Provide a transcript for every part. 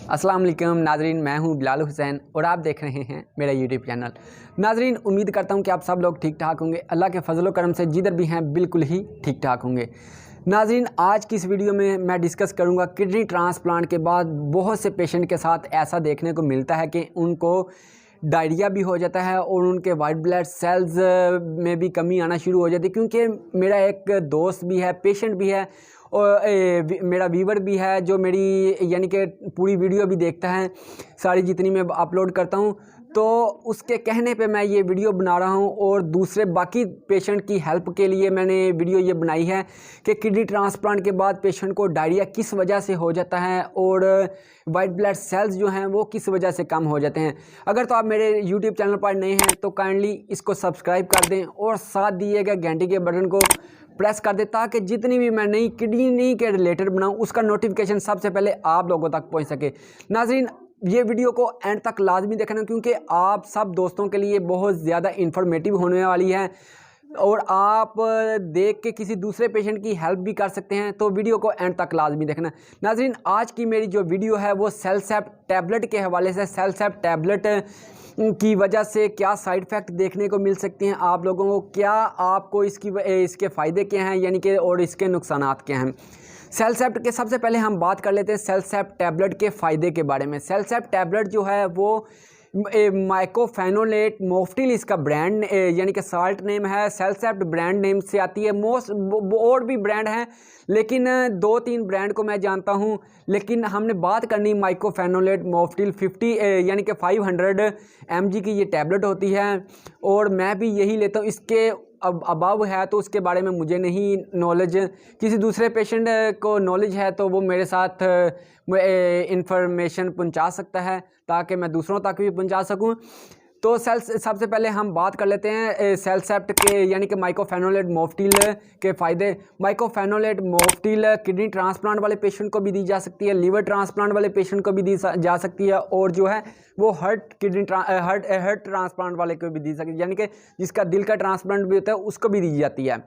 अस्सलाम वालेकुम नाजरीन, मैं हूं बिलाल हुसैन और आप देख रहे हैं मेरा यूट्यूब चैनल। नाजरीन, उम्मीद करता हूं कि आप सब लोग ठीक ठाक होंगे। अल्लाह के फजल करम से जिधर भी हैं बिल्कुल ही ठीक ठाक होंगे। नाजरीन, आज की इस वीडियो में मैं डिस्कस करूंगा किडनी ट्रांसप्लांट के बाद बहुत से पेशेंट के साथ ऐसा देखने को मिलता है कि उनको डायरिया भी हो जाता है और उनके वाइट ब्लड सेल्स में भी कमी आना शुरू हो जाती है। क्योंकि मेरा एक दोस्त भी है, पेशेंट भी है और मेरा व्यूवर भी है जो मेरी यानी कि पूरी वीडियो भी देखता है, सारी जितनी मैं अपलोड करता हूँ। तो उसके कहने पे मैं ये वीडियो बना रहा हूँ और दूसरे बाकी पेशेंट की हेल्प के लिए मैंने वीडियो ये बनाई है कि किडनी ट्रांसप्लांट के बाद पेशेंट को डायरिया किस वजह से हो जाता है और वाइट ब्लड सेल्स जो हैं वो किस वजह से कम हो जाते हैं। अगर तो आप मेरे यूट्यूब चैनल पर नए हैं तो काइंडली इसको सब्सक्राइब कर दें और साथ दिए गए घंटे के बटन को प्रेस कर दे ताकि जितनी भी मैं नई किडनी के रिलेटेड बनाऊं उसका नोटिफिकेशन सबसे पहले आप लोगों तक पहुंच सके। नाज़रीन, ये वीडियो को एंड तक लाजमी देखना क्योंकि आप सब दोस्तों के लिए बहुत ज़्यादा इन्फॉर्मेटिव होने वाली है और आप देख के किसी दूसरे पेशेंट की हेल्प भी कर सकते हैं। तो वीडियो को एंड तक लाजमी देखना। नाज़रीन, आज की मेरी जो वीडियो है वो सेलसेप टैबलेट के हवाले से, सेलसेप टैबलेट की वजह से क्या साइड इफ़ेक्ट देखने को मिल सकते हैं आप लोगों को, क्या आपको इसके फ़ायदे क्या हैं यानी कि और इसके नुकसानात क्या हैं। सेलसेप के सबसे पहले हम बात कर लेते हैं सेलसेप टैबलेट के फ़ायदे के बारे में। सेलसेप टैबलेट जो है वो माइकोफेनोलेट मोफ्टिल इसका ब्रांड यानी कि साल्ट नेम है। सेलसेप ब्रांड नेम से आती है। मोस्ट और भी ब्रांड हैं लेकिन 2-3 ब्रांड को मैं जानता हूं, लेकिन हमने बात करनी माइकोफेनोलेट मोफ्टिल 50 यानी कि 500 mg की ये टैबलेट होती है और मैं भी यही लेता हूं। इसके अब अबाव है तो उसके बारे में मुझे नहीं नॉलेज, किसी दूसरे पेशेंट को नॉलेज है तो वो मेरे साथ इंफॉर्मेशन पहुंचा सकता है ताकि मैं दूसरों तक भी पहुंचा सकूं। तो सबसे पहले हम बात कर लेते हैं सेलसेप्ट के यानी कि माइकोफेनोलेट मोफ्टिल के फ़ायदे। माइकोफेनोलेट मोफ्टिल किडनी ट्रांसप्लांट वाले पेशेंट को भी दी जा सकती है, लीवर ट्रांसप्लांट वाले पेशेंट को भी दी जा सकती है और जो है वो हार्ट ट्रांसप्लांट वाले को भी दी सकती है, यानी कि जिसका दिल का ट्रांसप्लांट भी होता है उसको भी दी जाती है।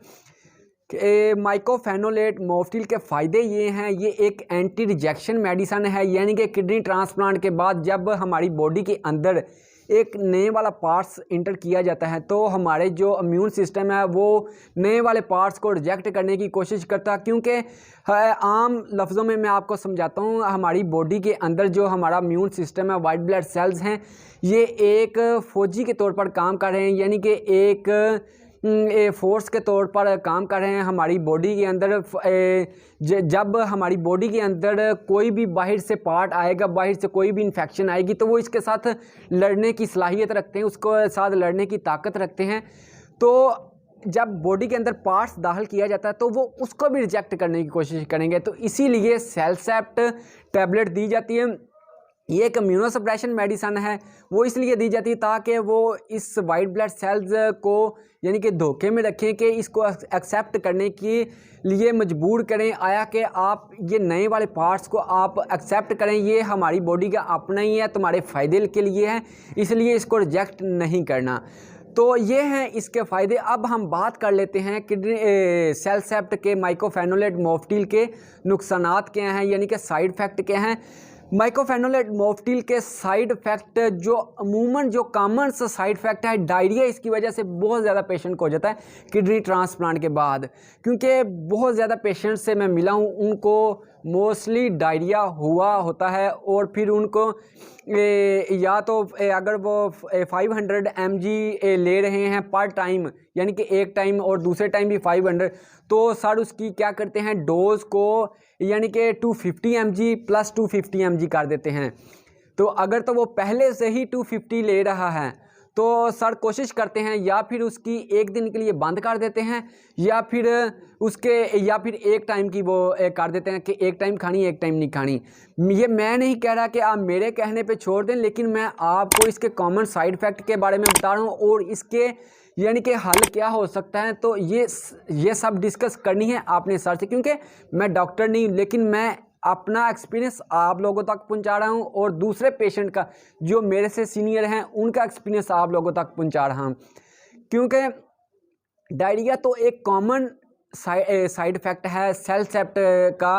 माइकोफेनोलेट मोफ्टिल के फ़ायदे ये हैं, ये एक एंटी रिजेक्शन मेडिसन है, यानी कि किडनी ट्रांसप्लांट के बाद जब हमारी बॉडी के अंदर एक नए वाला पार्ट्स इंटर किया जाता है तो हमारे जो इम्यून सिस्टम है वो नए वाले पार्ट्स को रिजेक्ट करने की कोशिश करता है। क्योंकि आम लफ्ज़ों में मैं आपको समझाता हूँ, हमारी बॉडी के अंदर जो हमारा इम्यून सिस्टम है, वाइट ब्लड सेल्स हैं, ये एक फ़ौजी के तौर पर काम कर रहे हैं, यानी कि एक फोर्स के तौर पर काम कर रहे हैं हमारी बॉडी के अंदर। जब हमारी बॉडी के अंदर कोई भी बाहर से पार्ट आएगा, बाहर से कोई भी इन्फेक्शन आएगी तो वो इसके साथ लड़ने की सलाहियत रखते हैं, उसको साथ लड़ने की ताकत रखते हैं। तो जब बॉडी के अंदर पार्ट्स दाखिल किया जाता है तो वो उसको भी रिजेक्ट करने की कोशिश करेंगे। तो इसीलिए सेलसेप्ट टैबलेट दी जाती है। ये एक इम्यूनोसप्रेशन मेडिसन है, वो इसलिए दी जाती है ताकि वो इस वाइट ब्लड सेल्स को यानी कि धोखे में रखें कि इसको एक्सेप्ट करने के लिए मजबूर करें, आया कि आप ये नए वाले पार्ट्स को आप एक्सेप्ट करें, ये हमारी बॉडी का अपना ही है, तुम्हारे फ़ायदे के लिए है, इसलिए इसको रिजेक्ट नहीं करना। तो ये हैं इसके फ़ायदे। अब हम बात कर लेते हैं किडनी सेलसेप्ट के माइकोफेनोलेट मोफ्टिल के नुकसानात क्या हैं यानी कि साइड इफ़ेक्ट क्या हैं। माइकोफेनोलेट मोफ्टिल के साइड इफ़ेक्ट जो अमूमन जो कॉमन सा साइड इफ़ेक्ट है, डायरिया इसकी वजह से बहुत ज़्यादा पेशेंट को हो जाता है किडनी ट्रांसप्लांट के बाद। क्योंकि बहुत ज़्यादा पेशेंट से मैं मिला हूँ, उनको मोस्टली डायरिया हुआ होता है और फिर उनको या तो अगर वो 500 mg ले रहे हैं पर टाइम यानी कि एक टाइम और दूसरे टाइम भी 500, तो सर उसकी क्या करते हैं डोज को यानी कि 250 mg प्लस 250 mg कर देते हैं। तो अगर तो वो पहले से ही 250 ले रहा है तो सर कोशिश करते हैं या फिर उसकी एक दिन के लिए बंद कर देते हैं या फिर एक टाइम की वो कर देते हैं कि एक टाइम खानी एक टाइम नहीं खानी। ये मैं नहीं कह रहा कि आप मेरे कहने पे छोड़ दें, लेकिन मैं आपको इसके कॉमन साइड इफ़ेक्ट के बारे में बता रहा हूँ और इसके यानी कि हल क्या हो सकता है। तो ये सब डिस्कस करनी है आपने सर से, क्योंकि मैं डॉक्टर नहीं, लेकिन मैं अपना एक्सपीरियंस आप लोगों तक पहुंचा रहा हूं और दूसरे पेशेंट का जो मेरे से सीनियर हैं उनका एक्सपीरियंस आप लोगों तक पहुंचा रहा हूं। क्योंकि डायरिया तो एक कॉमन साइड इफ़ेक्ट है सेलसेप्ट का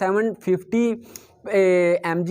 750 mg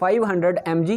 500 mg